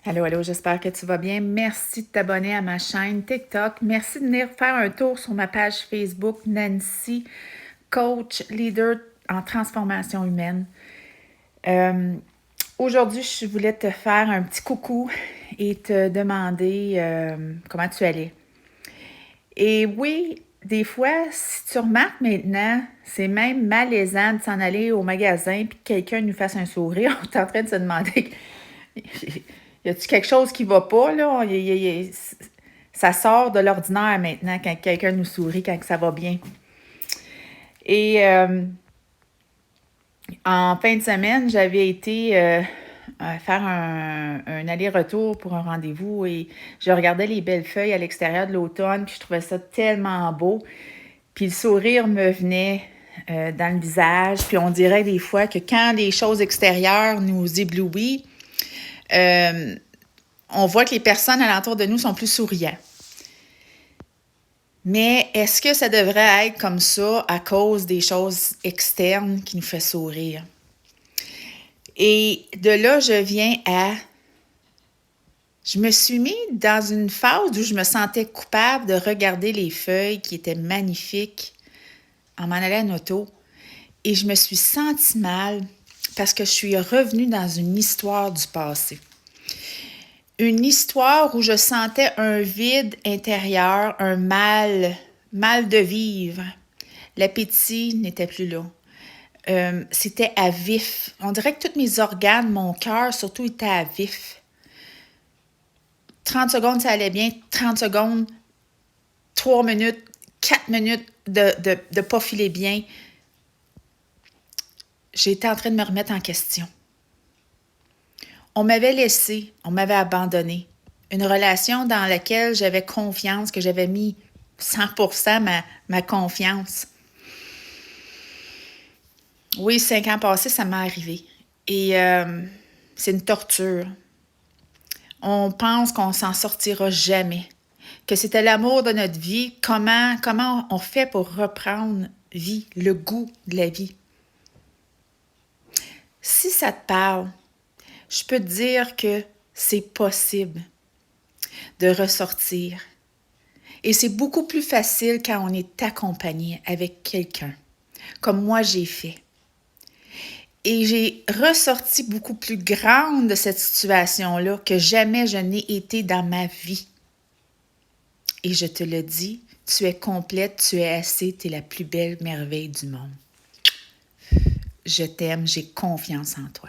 Allô, allô, j'espère que tu vas bien. Merci de t'abonner à ma chaîne TikTok. Merci de venir faire un tour sur ma page Facebook Nancy, coach, leader en transformation humaine. Aujourd'hui, je voulais te faire un petit coucou et te demander comment tu allais. Et oui, des fois, si tu remarques maintenant, c'est même malaisant de s'en aller au magasin et que quelqu'un nous fasse un sourire. On est en train de se demander y a-t-il quelque chose qui va pas, là? Ça sort de l'ordinaire maintenant quand quelqu'un nous sourit, quand ça va bien. Et en fin de semaine, j'avais été faire un aller-retour pour un rendez-vous et je regardais les belles feuilles à l'extérieur de l'automne, puis je trouvais ça tellement beau. Puis le sourire me venait dans le visage, puis on dirait des fois que quand les choses extérieures nous éblouissent, on voit que les personnes alentour de nous sont plus souriantes. Mais est-ce que ça devrait être comme ça à cause des choses externes qui nous font sourire? Et de là, je viens à... Je me suis mis dans une phase où je me sentais coupable de regarder les feuilles qui étaient magnifiques en m'en allant en auto. Et je me suis sentie mal parce que je suis revenue dans une histoire du passé. Une histoire où je sentais un vide intérieur, un mal de vivre. L'appétit n'était plus là. C'était à vif. On dirait que tous mes organes, mon cœur surtout, était à vif. 30 secondes, ça allait bien. 30 secondes, 3 minutes, 4 minutes de pas filer bien. J'étais en train de me remettre en question. On m'avait laissé, on m'avait abandonné. Une relation dans laquelle j'avais confiance, que j'avais mis 100% ma confiance. Oui, 5 ans passés, ça m'est arrivé. Et c'est une torture. On pense qu'on s'en sortira jamais. Que c'était l'amour de notre vie. Comment on fait pour reprendre vie, le goût de la vie? Si ça te parle, je peux te dire que c'est possible de ressortir. Et c'est beaucoup plus facile quand on est accompagné avec quelqu'un, comme moi j'ai fait. Et j'ai ressorti beaucoup plus grande de cette situation-là que jamais je n'ai été dans ma vie. Et je te le dis, tu es complète, tu es assez, tu es la plus belle merveille du monde. Je t'aime, j'ai confiance en toi.